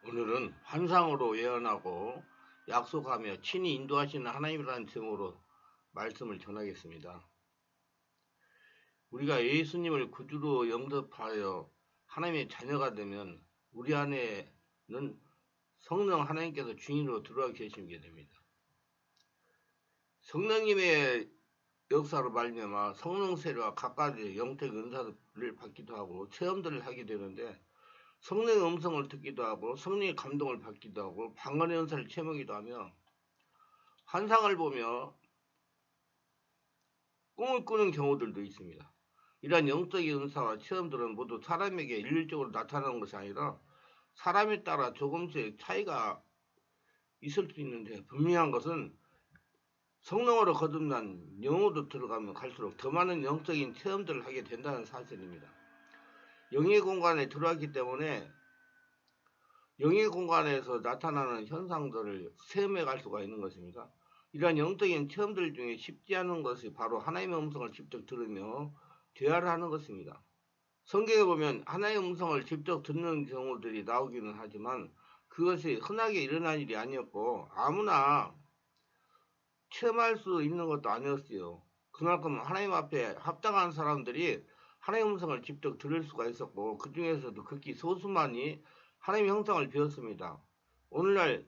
오늘은 환상으로 예언하고 약속하며 친히 인도하시는 하나님이라는 제목으로 말씀을 전하겠습니다. 우리가 예수님을 구주로 영접하여 하나님의 자녀가 되면 우리 안에는 성령 하나님께서 주인으로 들어와 계시게 됩니다. 성령님의 역사로 말미암아 성령 세례와 각가지 영적 은사를 받기도 하고 체험들을 하게 되는데, 성령의 음성을 듣기도 하고 성령의 감동을 받기도 하고 방언의 은사를 체험하기도 하며 환상을 보며 꿈을 꾸는 경우들도 있습니다. 이러한 영적인 은사와 체험들은 모두 사람에게 일률적으로 나타나는 것이 아니라 사람에 따라 조금씩 차이가 있을 수 있는데, 분명한 것은 성령으로 거듭난 영으로 들어가면 갈수록 더 많은 영적인 체험들을 하게 된다는 사실입니다. 영의 공간에 들어왔기 때문에 영의 공간에서 나타나는 현상들을 체험해 갈 수가 있는 것입니다. 이러한 영적인 체험들 중에 쉽지 않은 것이 바로 하나님의 음성을 직접 들으며 대화를 하는 것입니다. 성경에 보면 하나님의 음성을 직접 듣는 경우들이 나오기는 하지만 그것이 흔하게 일어난 일이 아니었고 아무나 체험할 수 있는 것도 아니었어요. 그만큼 하나님 앞에 합당한 사람들이 하나님의 음성을 직접 들을 수가 있었고, 그 중에서도 극히 소수만이 하나님의 형상을 배웠습니다. 오늘날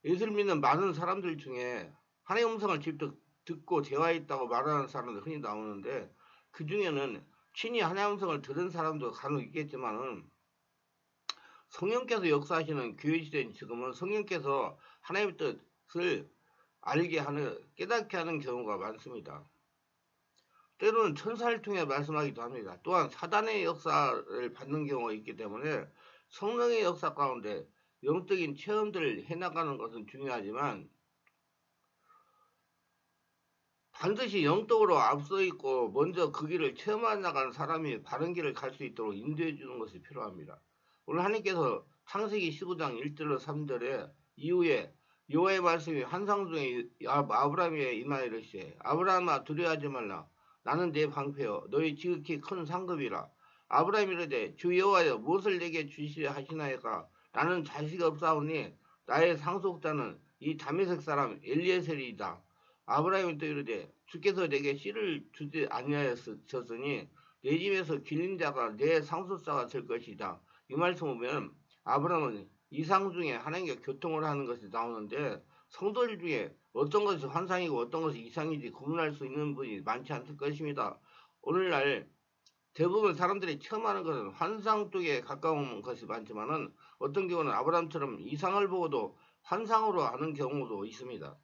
예수를 믿는 많은 사람들 중에 하나님의 음성을 직접 듣고 대화했다고 말하는 사람들 흔히 나오는데, 그 중에는 친히 하나님의 음성을 들은 사람도 간혹 있겠지만은 성령께서 역사하시는 교회 시대인 지금은 성령께서 하나님의 뜻을 알게 하는, 깨닫게 하는 경우가 많습니다. 때로는 천사를 통해 말씀하기도 합니다. 또한 사단의 역사를 받는 경우가 있기 때문에 성령의 역사 가운데 영적인 체험들을 해나가는 것은 중요하지만 반드시 영적으로 앞서 있고 먼저 그 길을 체험해 나가는 사람이 바른 길을 갈 수 있도록 인도해 주는 것이 필요합니다. 오늘 하나님께서 창세기 15장 1절로 3절에 이후에 여호와의 말씀이 환상 중에 아브라함에게 임하여 이르시되, 아브라함아 두려워하지 말라. 나는 내 방패여 너희 지극히 큰 상급이라. 아브라함이 이르되, 주 여호와여 무엇을 내게 주시려 하시나이까. 나는 자식이 없사오니 나의 상속자는 이 다메섹 사람 엘리에셀이다. 아브라함이 또 이르되, 주께서 내게 씨를 주지 아니하셨으니 내 집에서 길린 자가 내 상속자가 될 것이다. 이 말씀 보면 아브라함은 이상 중에 하나님과 교통을 하는 것이 나오는데, 성도들 중에 어떤 것이 환상이고 어떤 것이 이상인지 구분할 수 있는 분이 많지 않을 것입니다. 오늘날 대부분 사람들이 체험하는 것은 환상 쪽에 가까운 것이 많지만은 어떤 경우는 아브라함처럼 이상을 보고도 환상으로 아는 경우도 있습니다.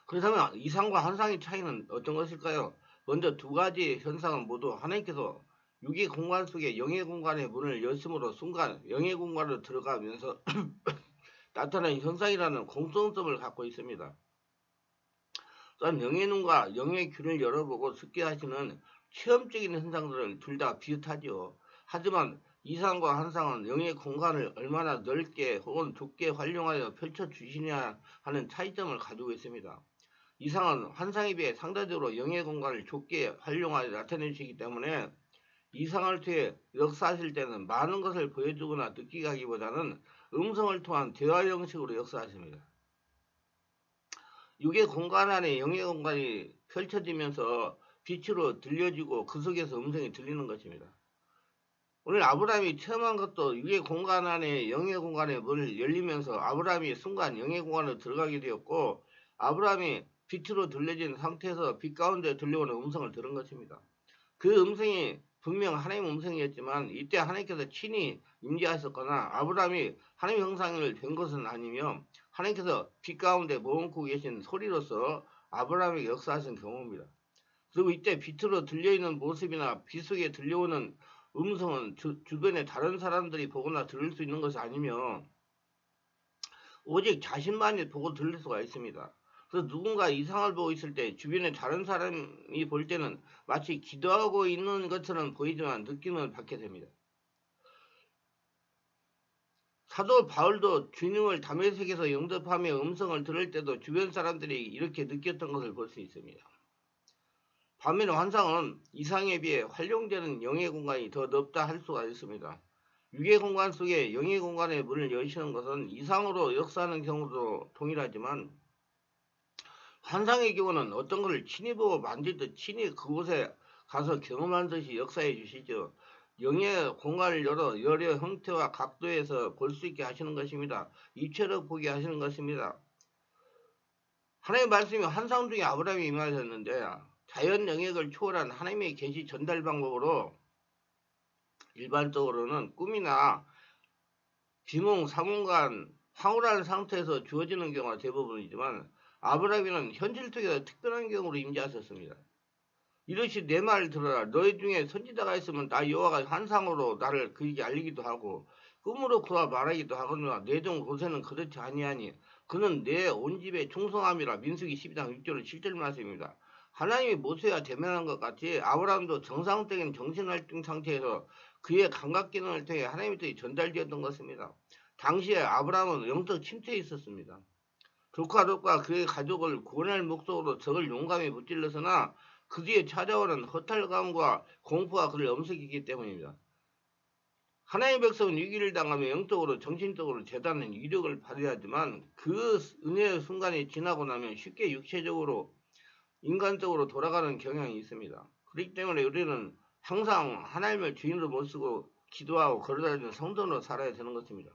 그렇다면 이상과 환상의 차이는 어떤 것일까요? 먼저 두 가지 현상은 모두 하나님께서 육의 공간 속에 영의 공간의 문을 열심으로 순간 영의 공간으로 들어가면서 나타나는 현상이라는 공통점을 갖고 있습니다. 또한 영의 눈과 영의 귀를 열어보고 듣게 하시는 체험적인 현상들은 둘 다 비슷하죠. 하지만 이상과 환상은 영의 공간을 얼마나 넓게 혹은 좁게 활용하여 펼쳐주시냐 하는 차이점을 가지고 있습니다. 이상은 환상에 비해 상대적으로 영의 공간을 좁게 활용하여 나타내시기 때문에 이상을 통해 역사하실 때는 많은 것을 보여주거나 느끼게 하기보다는 음성을 통한 대화 형식으로 역사하십니다. 육의 공간 안에 영의 공간이 펼쳐지면서 빛으로 들려지고 그 속에서 음성이 들리는 것입니다. 오늘 아브라함이 체험한 것도 육의 공간 안에 영의 공간에 문을 열리면서 아브라함이 순간 영의 공간으로 들어가게 되었고, 아브라함이 빛으로 들려진 상태에서 빛 가운데 들려오는 음성을 들은 것입니다. 그 음성이 분명 하나님의 음성이었지만 이때 하나님께서 친히 임재하셨거나 아브라함이 하나님의 형상을 된 것은 아니며 하나님께서 빛 가운데 머금고 계신 소리로서 아브라함에게 역사하신 경우입니다. 그리고 이때 빛으로 들려있는 모습이나 빛 속에 들려오는 음성은 주변에 다른 사람들이 보거나 들을 수 있는 것이 아니며 오직 자신만이 보고 들을 수가 있습니다. 그래서 누군가 이상을 보고 있을 때 주변에 다른 사람이 볼 때는 마치 기도하고 있는 것처럼 보이지만 느낌을 받게 됩니다. 사도 바울도 주님을 다메섹에서 영접하며 음성을 들을 때도 주변 사람들이 이렇게 느꼈던 것을 볼 수 있습니다. 반면에 환상은 이상에 비해 활용되는 영의 공간이 더 넓다 할 수가 있습니다. 육의 공간 속에 영의 공간의 문을 여시는 것은 이상으로 역사하는 경우도 동일하지만 환상의 경우는 어떤 것을 친히 보고 만질 듯 친히 그곳에 가서 경험한 듯이 역사해 주시죠. 영의 공간을 열어 여러 형태와 각도에서 볼 수 있게 하시는 것입니다. 입체로 보게 하시는 것입니다. 하나님의 말씀이 환상 중에 아브라함이 임하셨는데 자연 영역을 초월한 하나님의 계시 전달 방법으로 일반적으로는 꿈이나 비몽 사몽간 황홀한 상태에서 주어지는 경우가 대부분이지만 아브라함은 현실 속에서 특별한 경우로 임재하셨습니다. 이르시 내 말을 들어라. 너희 중에 선지자가 있으면 나 여호와가 환상으로 나를 그에게 알리기도 하고 꿈으로 그와 말하기도 하거니와 내 종 고세는 그렇지 아니하니 그는 내 온 집에 충성함이라. 민수기 12장 6절 7절 말씀입니다. 하나님이 모세와 대면한 것 같이 아브라함도 정상적인 정신활동 상태에서 그의 감각기능을 통해 하나님의 뜻이 전달되었던 것입니다. 당시에 아브라함은 영적 침체에 있었습니다. 조카 롯과 그의 가족을 구원할 목적으로 적을 용감히 무찔렀으나 그 뒤에 찾아오는 허탈감과 공포가 그를 엄습했기 때문입니다. 하나님의 백성은 위기를 당하며 영적으로 정신적으로 대단한 이력을 발휘 하지만 그 은혜의 순간이 지나고 나면 쉽게 육체적으로 인간적으로 돌아가는 경향이 있습니다. 그렇기 때문에 우리는 항상 하나님을 주인으로 모시고 기도하고 걸어다니는 성도로 살아야 되는 것입니다.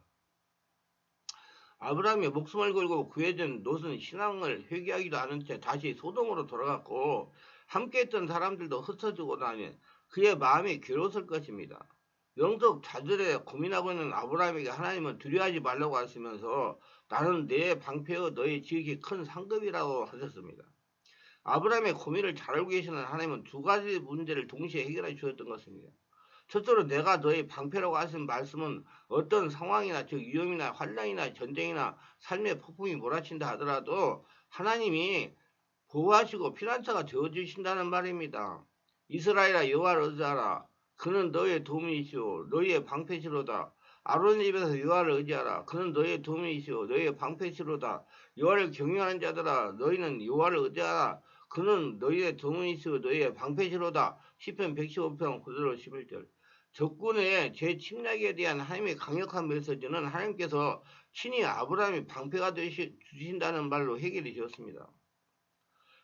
아브라함이 목숨을 걸고 구해준 롯은 신앙을 회개하기도 않은 채 다시 소돔으로 돌아갔고 함께했던 사람들도 흩어지고 나니 그의 마음이 괴로웠을 것입니다. 영적 좌절에 고민하고 있는 아브라함에게 하나님은 두려워하지 말라고 하시면서 나는 내 방패여 너의 지극히 큰 상급이라고 하셨습니다. 아브라함의 고민을 잘 알고 계시는 하나님은 두 가지 문제를 동시에 해결해 주었던 것입니다. 첫째로 내가 너의 방패라고 하신 말씀은 어떤 상황이나 즉 위험이나 환란이나 전쟁이나 삶의 폭풍이 몰아친다 하더라도 하나님이 보호하시고 피난처가 되어주신다는 말입니다. 이스라엘아 여호와를 의지하라. 그는 너의 도움이시오 너희의 방패시로다. 아론의 집에서 여호와를 의지하라. 그는 너희의 도움이시오 너희의 방패시로다. 여호와를 경외하는 자들아 너희는 여호와를 의지하라. 그는 너희의 도움이시오 너희의 방패시로다. 시편 115편 9절 11절. 적군의 제 침략에 대한 하나님의 강력한 메시지는 하나님께서 친히 아브라함이 방패가 주신다는 말로 해결이 되었습니다.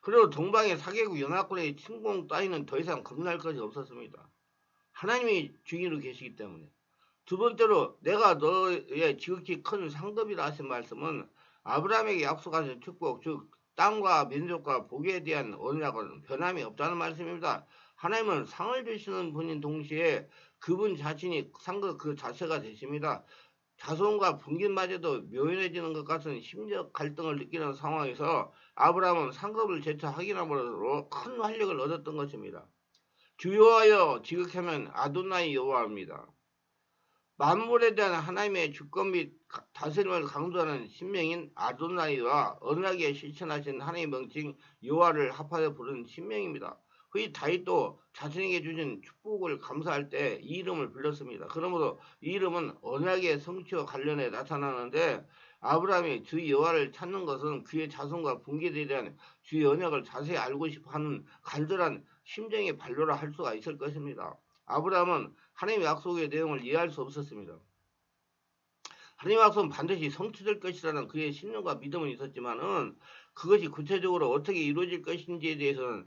그리고 동방의 사개국 연합군의 침공 따위는 더 이상 겁날 것이 없었습니다. 하나님이 주인으로 계시기 때문에. 두 번째로 내가 너의 지극히 큰 상급이라 하신 말씀은 아브라함에게 약속하신 축복 즉 땅과 민족과 복에 대한 언약은 변함이 없다는 말씀입니다. 하나님은 상을 주시는 분인 동시에 그분 자신이 상급 그 자체가 되십니다. 자손과 분깃마저도 묘연해지는 것 같은 심적 갈등을 느끼는 상황에서 아브라함은 상급을 재차 확인함으로 큰 활력을 얻었던 것입니다. 주 여호와여 지극하면 아도나이 여호와입니다. 만물에 대한 하나님의 주권 및 다스림을 강조하는 신명인 아도나이와 언약에 실천하신 하나님의 명칭 여호와를 합하여 부르는 신명입니다. 그 다윗도 자신에게 주신 축복을 감사할 때 이 이름을 불렀습니다. 그러므로 이 이름은 언약의 성취와 관련해 나타나는데 아브라함이 주 여호와를 찾는 것은 그의 자손과 분깃에 대한 주의 언약을 자세히 알고 싶어하는 간절한 심정의 발로라 할 수가 있을 것입니다. 아브라함은 하나님의 약속의 내용을 이해할 수 없었습니다. 하나님의 약속은 반드시 성취될 것이라는 그의 신념과 믿음은 있었지만은 그것이 구체적으로 어떻게 이루어질 것인지에 대해서는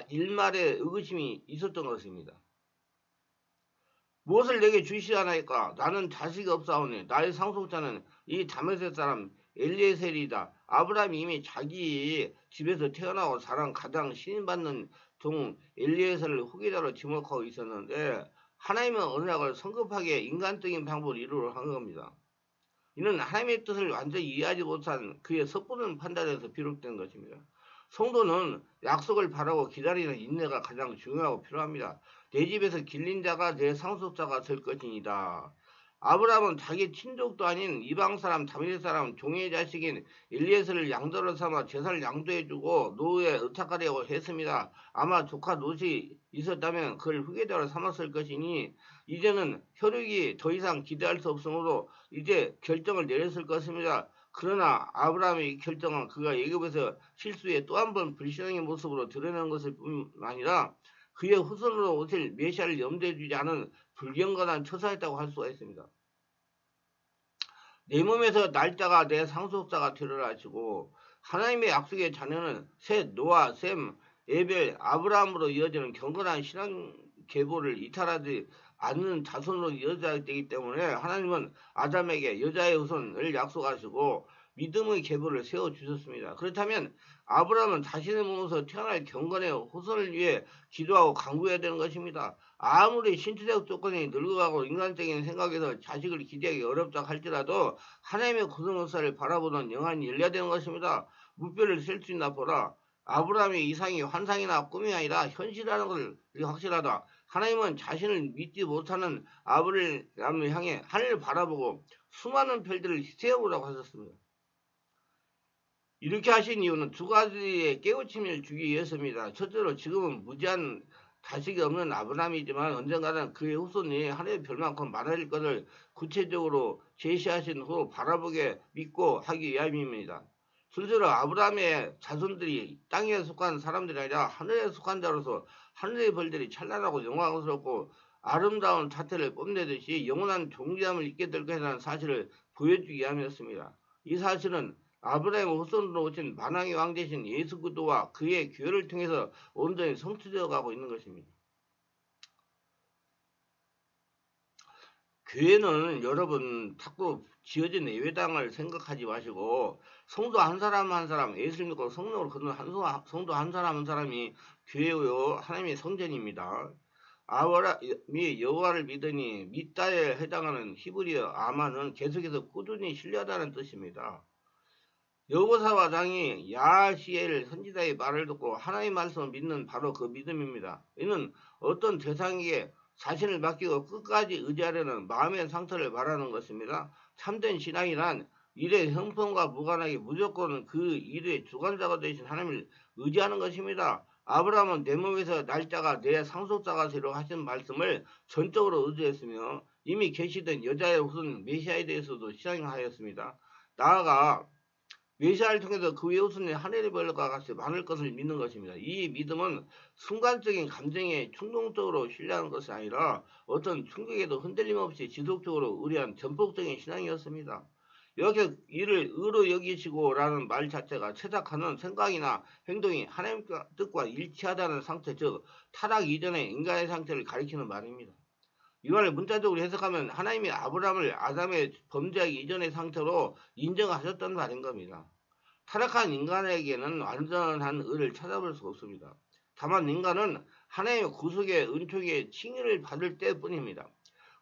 일말의 의구심이 있었던 것입니다. 무엇을 내게 주시하나이까? 나는 자식이 없사오니 나의 상속자는 이 다메섹 사람 엘리에셀이다. 아브라함이 이미 자기 집에서 태어나고 자란 가장 신임받는 종 엘리에셀을 후계자로 지목하고 있었는데 하나님은 언약을 성급하게 인간적인 방법으로 이루려 한 겁니다. 이는 하나님의 뜻을 완전히 이해하지 못한 그의 섣부른 판단에서 비롯된 것입니다. 성도는 약속을 바라고 기다리는 인내가 가장 중요하고 필요합니다. 내 집에서 길린 자가 내 상속자가 될 것이니이다. 아브라함은 자기 친족도 아닌 이방 사람 다윗 사람 종의 자식인 엘리에셀을 양도로 삼아 제사를 양도해주고 노후에 의탁하려고 했습니다. 아마 조카 롯이 있었다면 그를 후계자로 삼았을 것이니 이제는 혈육이 더 이상 기대할 수 없으므로 이제 결정을 내렸을 것입니다. 그러나 아브라함의 이 결정은 그가 애굽에서 실수에 또 한 번 불신앙의 모습으로 드러낸 것일 뿐 아니라 그의 후손으로 오실 메시아를 염두에 두지 않은 불경건한 처사했다고 할 수가 있습니다. 내 몸에서 날짜가 내 상속자가 되리라 하시고 하나님의 약속의 자녀는 셋, 노아, 셈, 에벨, 아브라함으로 이어지는 경건한 신앙 계보를 이탈하지 않는 자손으로 이어져야 되기 때문에 하나님은 아담에게 여자의 후손을 약속하시고 믿음의 계보를 세워주셨습니다. 그렇다면 아브라함은 자신의 몸에서 태어날 경건의 후손을 위해 기도하고 간구해야 되는 것입니다. 아무리 신체적 조건이 늙어가고 인간적인 생각에서 자식을 기대하기 어렵다 할지라도 하나님의 구속역사를 바라보는 영안이 열려야 되는 것입니다. 무뼈를 셀 수 있나 보라. 아브라함의 이상이 환상이나 꿈이 아니라 현실이라는 것을 확실하다. 하나님은 자신을 믿지 못하는 아브라함을 향해 하늘을 바라보고 수많은 별들을 세어보라고 하셨습니다. 이렇게 하신 이유는 두 가지의 깨우침을 주기 위해서입니다. 첫째로 지금은 무지한 자식이 없는 아브라함이지만 언젠가는 그의 후손이 하늘의 별만큼 많아질 것을 구체적으로 제시하신 후 바라보게 믿고 하기 위함입니다. 실제로 아브라함의 자손들이 땅에 속한 사람들이 아니라 하늘에 속한 자로서 하늘의 벌들이 찬란하고 영광스럽고 아름다운 자태를 뽐내듯이 영원한 존귀함을 잊게 될 것이라는 사실을 보여주기 위함이었습니다. 이 사실은 아브라함의 후손으로 오신 만왕의 왕 대신 예수 그리스도와 그의 교회를 통해서 온전히 성취되어 가고 있는 것입니다. 교회는 여러분 자꾸 지어진 예배당을 생각하지 마시고 성도 한 사람 한 사람 예수를 믿고 성령으로 거듭난 성도 한 사람 한 사람이 교회요 하나님의 성전입니다. 아브라함이 여호와를 믿으니 믿다에 해당하는 히브리어 아마는 계속해서 꾸준히 신뢰하다는 뜻입니다. 여호사와 장이 야시엘 선지자의 말을 듣고 하나님의 말씀을 믿는 바로 그 믿음입니다. 이는 어떤 대상에게 자신을 맡기고 끝까지 의지하려는 마음의 상태를 말하는 것입니다. 참된 신앙이란 일의 형편과 무관하게 무조건 그 일의 주관자가 되신 하나님을 의지하는 것입니다. 아브라함은 내 몸에서 날짜가 내 상속자가 되려 하신 말씀을 전적으로 의지했으며 이미 계시된 여자의 후손 메시아에 대해서도 신앙하였습니다. 나아가 메시아를 통해서 그 후손이 하늘의 별과 같이 많을 것을 믿는 것입니다. 이 믿음은 순간적인 감정에 충동적으로 신뢰하는 것이 아니라 어떤 충격에도 흔들림 없이 지속적으로 의뢰한 전폭적인 신앙이었습니다. 이렇게 이를 의로 여기시고라는 말 자체가 최적하는 생각이나 행동이 하나님의 뜻과 일치하다는 상태, 즉 타락 이전의 인간의 상태를 가리키는 말입니다. 이 말을 문자적으로 해석하면 하나님이 아브라함을 아담의 범죄하기 이전의 상태로 인정하셨던 말인 겁니다. 타락한 인간에게는 완전한 의를 찾아볼 수 없습니다. 다만 인간은 하나님의 구속의 은총의 칭의를 받을 때뿐입니다.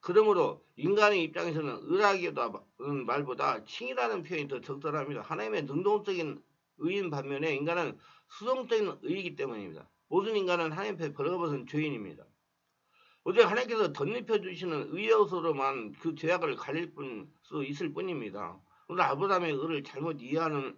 그러므로 인간의 입장에서는 의라기라는 말보다 칭의라는 표현이 더 적절합니다. 하나님의 능동적인 의인 반면에 인간은 수동적인 의이기 때문입니다. 모든 인간은 하나님 앞에 벌거벗은 죄인입니다. 오직 하나님께서 덧입혀 주시는 의여서로만 그 죄악을 가릴 수 있을 뿐입니다. 오늘 아브라함의 의를 잘못 이해하는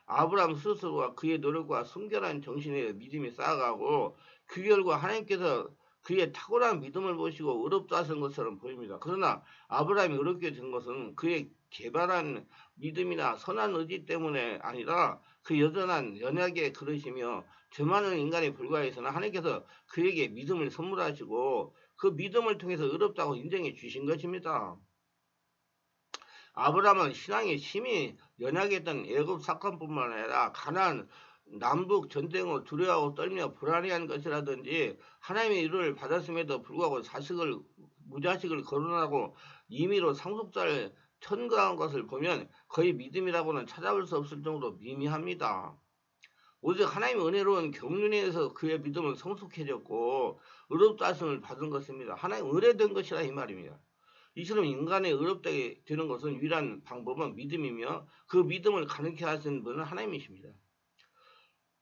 아브라함 스스로가 그의 노력과 순결한 정신의 믿음이 쌓아가고 그 결과 하나님께서 그의 탁월한 믿음을 보시고 의롭다 하신 것처럼 보입니다. 그러나 아브라함이 의롭게 된 것은 그의 개발한 믿음이나 선한 의지 때문에 아니라 그 여전한 연약의 그릇이며 죄 많은 인간에 불과해서는 하나님께서 그에게 믿음을 선물하시고 그 믿음을 통해서 의롭다고 인정해 주신 것입니다. 아브라함은 신앙이 심히 연약했던 애굽 사건뿐만 아니라 가나안 남북 전쟁으로 두려워하고 떨며 불안해한 것이라든지 하나님의 이루를 받았음에도 불구하고 무자식을 거론하고 임의로 상속자를 천거한 것을 보면 거의 믿음이라고는 찾아볼 수 없을 정도로 미미합니다. 오직 하나님의 은혜로운 경륜에 의해서 그의 믿음은 성숙해졌고 의롭다 하심을 받은 것입니다. 하나님 은혜된 것이라 이 말입니다. 이처럼 인간의 의롭게 되는 것은 유일한 방법은 믿음이며 그 믿음을 가능케 하시는 분은 하나님이십니다.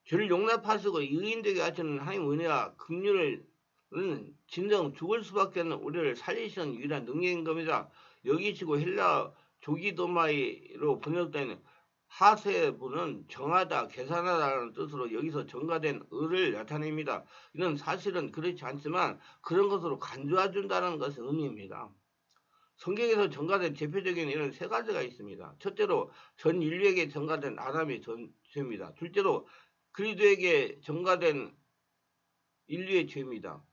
죄를 용납하시고 의인되게 하시는 하나님의 은혜와 긍휼은 진정 죽을 수밖에 없는 우리를 살리시는 유일한 능력인 겁니다. 여기시고 헬라 조기도마이로 번역된 하세부는 정하다, 계산하다라는 뜻으로 여기서 정가된 의를 나타냅니다. 이는 사실은 그렇지 않지만 그런 것으로 간주해준다는 것의 의미입니다. 성경에서 전가된 대표적인 예는 세 가지가 있습니다. 첫째로 전 인류에게 전가된 아담의 죄입니다. 둘째로 그리스도에게 전가된 인류의 죄입니다.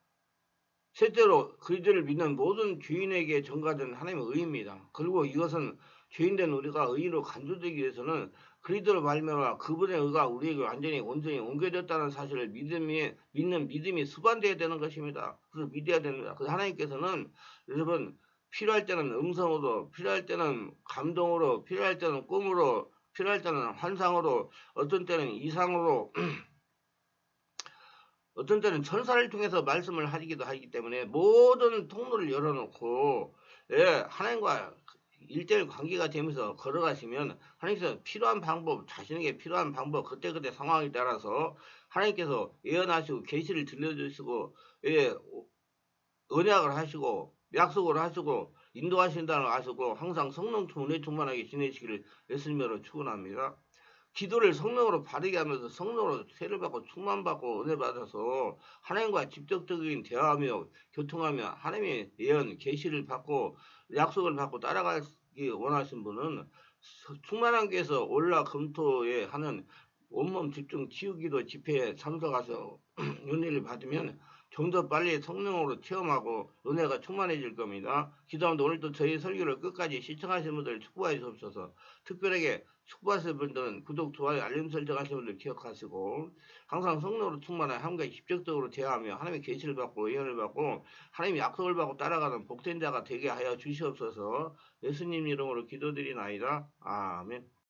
셋째로 그리스도를 믿는 모든 죄인에게 전가된 하나님의 의입니다. 그리고 이것은 죄인된 우리가 의로 간주되기 위해서는 그리스도를 말미암아 그분의 의가 우리에게 완전히 온전히 옮겨졌다는 사실을 믿는 믿음이 수반되어야 되는 것입니다. 그래서 믿어야 됩니다. 그래서 하나님께서는 여러분 필요할 때는 음성으로, 필요할 때는 감동으로, 필요할 때는 꿈으로, 필요할 때는 환상으로, 어떤 때는 이상으로 어떤 때는 천사를 통해서 말씀을 하기도 하기 때문에 모든 통로를 열어놓고 예, 하나님과 일대일 관계가 되면서 걸어가시면 하나님께서 필요한 방법, 자신에게 필요한 방법, 그때그때 상황에 따라서 하나님께서 예언하시고 계시를 들려주시고 예, 언약을 하시고 약속을 하시고 인도하신다는 걸 아시고 항상 성령 은혜 충만하게 지내시기를 예수님으로 축원합니다. 기도를 성령으로 바르게 하면서 성령으로 세를 받고 충만받고 은혜 받아서 하나님과 직접적인 대화하며 교통하며 하나님의 예언 계시를 받고 약속을 받고 따라가기 원하신 분은 충만한 교회에서 올라 금토에 하는 온몸 집중 치유기도 집회에 참석해서 은혜를 받으면 좀 더 빨리 성령으로 체험하고 은혜가 충만해질 겁니다. 기도합니다. 오늘도 저희 설교를 끝까지 시청하신 분들 축복해 주옵소서. 특별하게 축복하실 분들은 구독, 좋아요, 알림 설정하신 분들 기억하시고 항상 성령으로 충만한 하나님과 직접적으로 대화하며 하나님의 계시를 받고 예언을 받고 하나님의 약속을 받고 따라가는 복된 자가 되게 하여 주시옵소서. 예수님 이름으로 기도드리나이다. 아멘.